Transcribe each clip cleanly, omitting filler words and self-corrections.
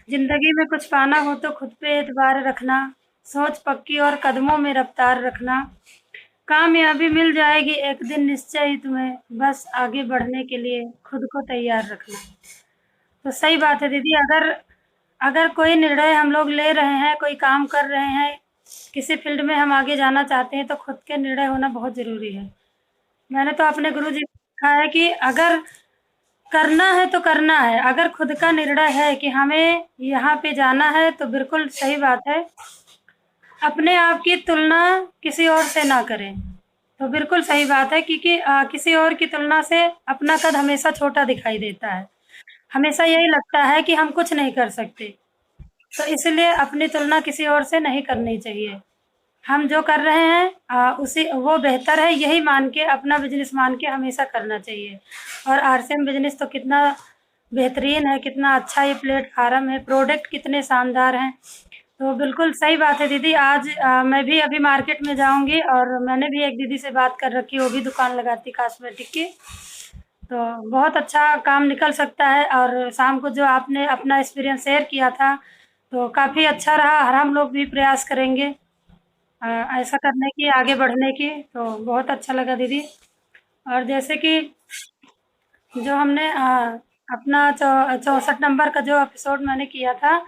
जिंदगी में कुछ पाना हो तो खुद पे एतबार रखना, सोच पक्की और कदमों में रफ्तार रखना। कामयाबी मिल जाएगी एक दिन निश्चय ही तुम्हें, बस आगे बढ़ने के लिए खुद को तैयार रखना। तो सही बात है दीदी, अगर अगर कोई निर्णय हम लोग ले रहे हैं, कोई काम कर रहे हैं, किसी फील्ड में हम आगे जाना चाहते हैं तो खुद के निर्णय होना बहुत ज़रूरी है। मैंने तो अपने गुरुजी को सीखा है कि अगर करना है तो करना है, अगर खुद का निर्णय है कि हमें यहाँ पे जाना है तो बिल्कुल सही बात है, अपने आप की तुलना किसी और से ना करें। तो बिल्कुल सही बात है क्योंकि किसी और की तुलना से अपना कद हमेशा छोटा दिखाई देता है। हमेशा यही लगता है कि हम कुछ नहीं कर सकते। तो इसलिए अपनी तुलना किसी और से नहीं करनी चाहिए। हम जो कर रहे हैं उसी वो बेहतर है, यही मान के अपना बिज़नेस मान के हमेशा करना चाहिए। और आरसीएम बिज़नेस तो कितना बेहतरीन है, कितना अच्छा ये प्लेटफ़ॉर्म है, प्रोडक्ट कितने शानदार हैं। तो बिल्कुल सही बात है दीदी। आज मैं भी अभी मार्केट में जाऊँगी और मैंने भी एक दीदी से बात कर रखी है, वो भी दुकान लगाती कॉस्मेटिक की। तो बहुत अच्छा काम निकल सकता है और शाम को जो आपने अपना एक्सपीरियंस शेयर किया था, तो काफ़ी अच्छा रहा और हम लोग भी प्रयास करेंगे अ, ऐसा करने की, आगे बढ़ने की। तो बहुत अच्छा लगा दीदी। और जैसे कि जो हमने अपना 64 नंबर का जो एपिसोड मैंने किया था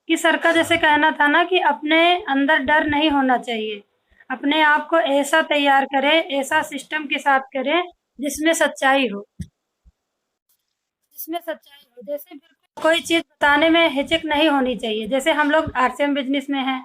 कि सर का जैसे कहना था ना कि अपने अंदर डर नहीं होना चाहिए। अपने आप को ऐसा तैयार करें, ऐसा सिस्टम के साथ करें जिसमें सच्चाई हो। जिसमें सच्चाई हो, जैसे बिल्कुल कोई चीज़ बताने में हिचक नहीं होनी चाहिए। जैसे हम लोग आरसीएम बिज़नेस में हैं,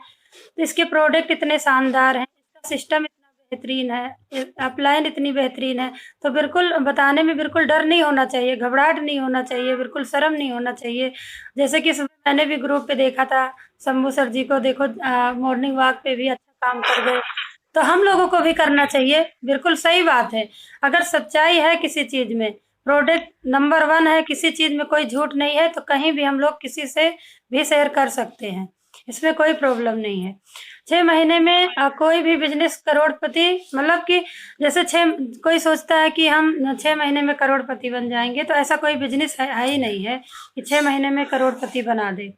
तो इसके प्रोडक्ट इतने शानदार हैं, इसका सिस्टम इतना बेहतरीन है, अपलाइन इतनी बेहतरीन है, तो बिल्कुल बताने में बिल्कुल डर नहीं होना चाहिए, घबराहट नहीं होना चाहिए, बिल्कुल शर्म नहीं होना चाहिए। जैसे कि सुबह मैंने भी ग्रुप पे देखा था, शंभू सर जी को देखो मॉर्निंग वॉक पे भी अच्छा काम कर गए। तो हम लोगों को भी करना चाहिए, बिल्कुल सही बात है। अगर सच्चाई है किसी चीज़ में, प्रोडक्ट नंबर 1 है, किसी चीज़ में कोई झूठ नहीं है, तो कहीं भी हम लोग किसी से भी शेयर कर सकते हैं। इसमें कोई प्रॉब्लम नहीं है। 6 महीने में कोई भी बिज़नेस करोड़पति, मतलब कि जैसे 6 कोई सोचता है कि हम 6 महीने में करोड़पति बन जाएँगे, तो ऐसा कोई बिज़नेस है ही नहीं है कि 6 महीने में करोड़पति बना दे।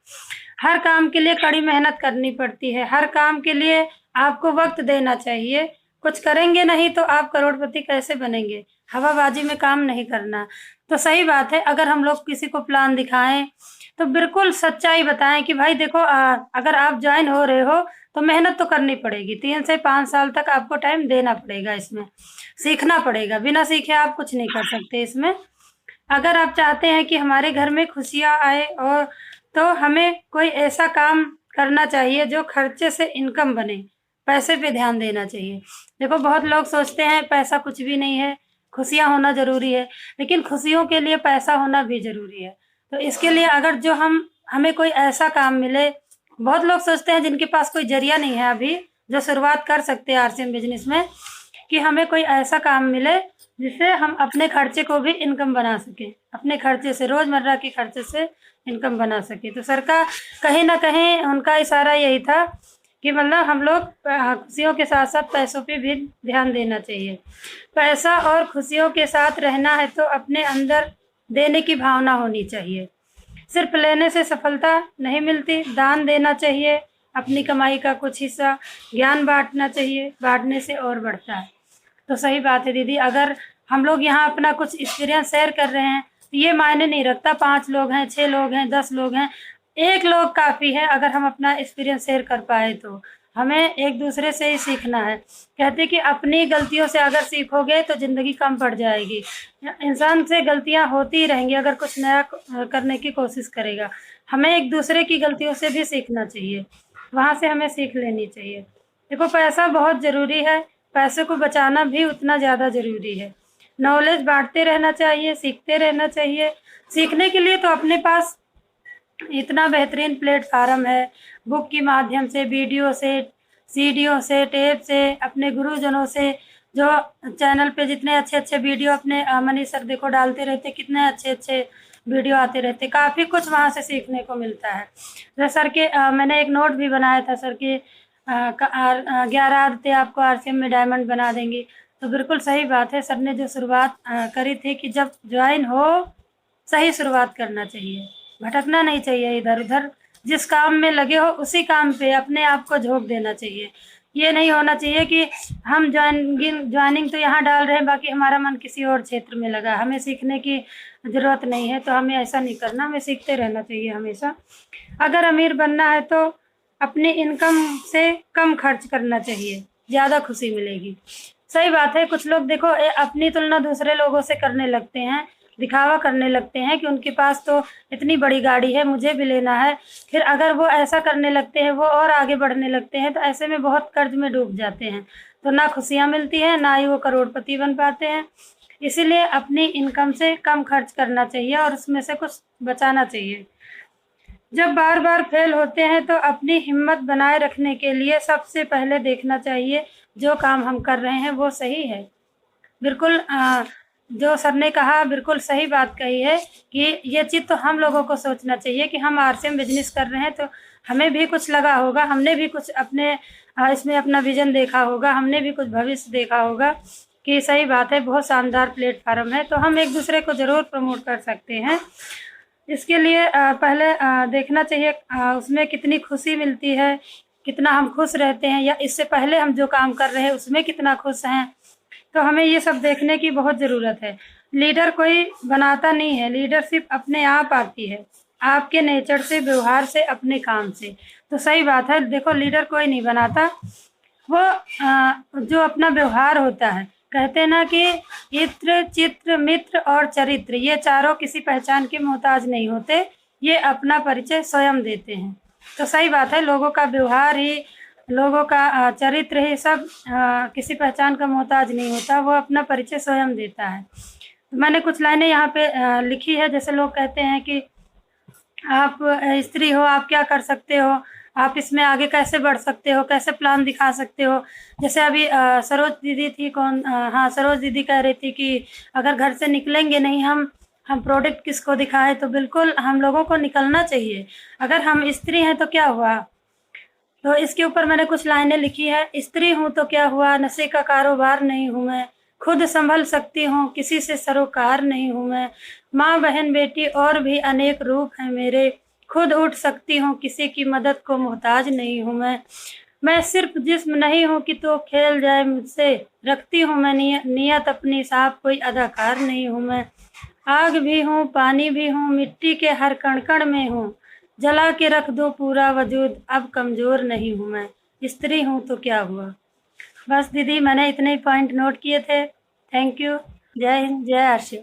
हर काम के लिए कड़ी मेहनत करनी पड़ती है, हर काम के लिए आपको वक़्त देना चाहिए। कुछ करेंगे नहीं तो आप करोड़पति कैसे बनेंगे? हवाबाजी में काम नहीं करना। तो सही बात है, अगर हम लोग किसी को प्लान दिखाएँ, तो बिल्कुल सच्चाई बताएँ कि भाई देखो अगर आप जॉइन हो रहे हो, तो मेहनत तो करनी पड़ेगी। 3 से 5 साल तक आपको टाइम देना पड़ेगा इसमें, सीखना पड़ेगा। बिना सीखे आप कुछ नहीं कर सकते इसमें। अगर आप चाहते हैं कि हमारे घर में खुशियाँ आए और तो हमें कोई ऐसा काम करना चाहिए जो खर्चे से इनकम बने, पैसे पे ध्यान देना चाहिए। देखो बहुत लोग सोचते हैं पैसा कुछ भी नहीं है, खुशियाँ होना ज़रूरी है, लेकिन खुशियों के लिए पैसा होना भी ज़रूरी है। तो इसके लिए अगर जो हमें कोई ऐसा काम मिले, बहुत लोग सोचते हैं जिनके पास कोई ज़रिया नहीं है अभी, जो शुरुआत कर सकते हैं आरसीएम बिज़नेस में, कि हमें कोई ऐसा काम मिले जिससे हम अपने खर्चे को भी इनकम बना सकें, अपने खर्चे से, रोज़मर्रा के खर्चे से इनकम बना सकें। तो सर का कहीं न कहीं उनका इशारा यही था कि मतलब हम लोग खुशियों के साथ-साथ पैसों पे भी ध्यान देना चाहिए। पैसा और खुशियों के साथ रहना है तो अपने अंदर देने की भावना होनी चाहिए। सिर्फ़ लेने से सफलता नहीं मिलती, दान देना चाहिए, अपनी कमाई का कुछ हिस्सा, ज्ञान बाँटना चाहिए, बाँटने से और बढ़ता है। तो सही बात है दीदी, अगर हम लोग यहाँ अपना कुछ एक्सपीरियंस शेयर कर रहे हैं, तो ये मायने नहीं रखता 5 लोग हैं, 6 लोग हैं, 10 लोग हैं, 1 लोग काफ़ी है अगर हम अपना एक्सपीरियंस शेयर कर पाएँ तो। हमें एक-दूसरे से ही सीखना है। कहते हैं कि अपनी गलतियों से अगर सीखोगे तो ज़िंदगी कम पड़ जाएगी। इंसान से गलतियाँ होती ही रहेंगी अगर कुछ नया करने की कोशिश करेगा। हमें एक-दूसरे की गलतियों से भी सीखना चाहिए, वहाँ से हमें सीख लेनी चाहिए। देखो पैसा बहुत ज़रूरी है, पैसे को बचाना भी उतना ज़्यादा ज़रूरी है। नॉलेज बाँटते रहना चाहिए, सीखते रहना चाहिए। सीखने के लिए तो अपने पास इतना बेहतरीन प्लेटफ़ॉर्म है, बुक के माध्यम से, वीडियो से, सीडियों से, टेप से, अपने गुरुजनों से, जो चैनल पे जितने अच्छे-अच्छे वीडियो अपने मनीष सर देखो डालते रहते, कितने अच्छे-अच्छे वीडियो आते रहते, काफ़ी कुछ वहाँ से सीखने को मिलता है। जैसे सर के मैंने एक नोट भी बनाया था सर के 11 आदतें आपको आरसीएम में डायमंड बना देंगी। तो बिल्कुल सही बात है, सर ने जो शुरुआत करी थी कि जब जॉइन हो, सही शुरुआत करना चाहिए। भटकना नहीं चाहिए इधर उधर। जिस काम में लगे हो उसी काम पे अपने आप को झोंक देना चाहिए। ये नहीं होना चाहिए कि हम ज्वाइनिंग तो यहाँ डाल रहे हैं, बाकी हमारा मन किसी और क्षेत्र में लगा, हमें सीखने की ज़रूरत नहीं है। तो हमें ऐसा नहीं करना, हमें सीखते रहना चाहिए हमेशा। अगर अमीर बनना है तो अपनी इनकम से कम खर्च करना चाहिए, ज़्यादा खुशी मिलेगी। सही बात है, कुछ लोग देखो अपनी तुलना दूसरे लोगों से करने लगते हैं, दिखावा करने लगते हैं कि उनके पास तो इतनी बड़ी गाड़ी है, मुझे भी लेना है। फिर अगर वो ऐसा करने लगते हैं, वो और आगे बढ़ने लगते हैं, तो ऐसे में बहुत कर्ज में डूब जाते हैं। तो ना खुशियाँ मिलती हैं, ना ही वो करोड़पति बन पाते हैं। इसीलिए अपनी इनकम से कम खर्च करना चाहिए और उसमें से कुछ बचाना चाहिए। जब बार बार फेल होते हैं तो अपनी हिम्मत बनाए रखने के लिए सबसे पहले देखना चाहिए जो काम हम कर रहे हैं वो सही है। बिल्कुल जो सर ने कहा बिल्कुल सही बात कही है कि ये चीज़ तो हम लोगों को सोचना चाहिए कि हम आरसीएम बिजनेस कर रहे हैं तो हमें भी कुछ लगा होगा, हमने भी कुछ अपने इसमें अपना विजन देखा होगा, हमने भी कुछ भविष्य देखा होगा कि सही बात है, बहुत शानदार प्लेटफार्म है, तो हम एक दूसरे को ज़रूर प्रमोट कर सकते हैं। इसके लिए पहले देखना चाहिए उसमें कितनी खुशी मिलती है, कितना हम खुश रहते हैं, या इससे पहले हम जो काम कर रहे हैं उसमें कितना खुश हैं। तो हमें ये सब देखने की बहुत ज़रूरत है। लीडर कोई बनाता नहीं है, लीडरशिप अपने आप आती है, आपके नेचर से, व्यवहार से, अपने काम से। तो सही बात है, देखो लीडर कोई नहीं बनाता, वो जो अपना व्यवहार होता है, कहते हैं ना कि इत्र, चित्र, मित्र और चरित्र, ये चारों किसी पहचान के मोहताज नहीं होते, ये अपना परिचय स्वयं देते हैं। तो सही बात है, लोगों का व्यवहार ही, लोगों का चरित्र ही सब किसी पहचान का मोहताज नहीं होता, वो अपना परिचय स्वयं देता है। तो मैंने कुछ लाइनें यहाँ पे लिखी है। जैसे लोग कहते हैं कि आप स्त्री हो, आप क्या कर सकते हो, आप इसमें आगे कैसे बढ़ सकते हो, कैसे प्लान दिखा सकते हो। जैसे अभी सरोज दीदी थी, हाँ सरोज दीदी कह रही थी कि अगर घर से निकलेंगे नहीं हम प्रोडक्ट किसको दिखाएं। तो बिल्कुल हम लोगों को निकलना चाहिए। अगर हम स्त्री हैं तो क्या हुआ, तो इसके ऊपर मैंने कुछ लाइनें लिखी है। स्त्री हूँ तो क्या हुआ, नशे का कारोबार नहीं हूँ मैं, खुद संभल सकती हूँ, किसी से सरोकार नहीं हूँ मैं, माँ बहन बेटी और भी अनेक रूप हैं मेरे, खुद उठ सकती हूँ, किसी की मदद को मोहताज नहीं हूँ मैं सिर्फ जिस्म नहीं हूँ कि तो खेल जाए मुझसे, रखती हूँ मैं नियत अपनी साफ, कोई अदाकार नहीं हूँ मैं, आग भी हूँ, पानी भी हूँ, मिट्टी के हर कण कण में हूँ, जला के रख दो पूरा वजूद, अब कमज़ोर नहीं हूँ मैं, स्त्री हूँ तो क्या हुआ। बस दीदी, मैंने इतने ही पॉइंट नोट किए थे। Thank you. जय हिंद, जय आरसी।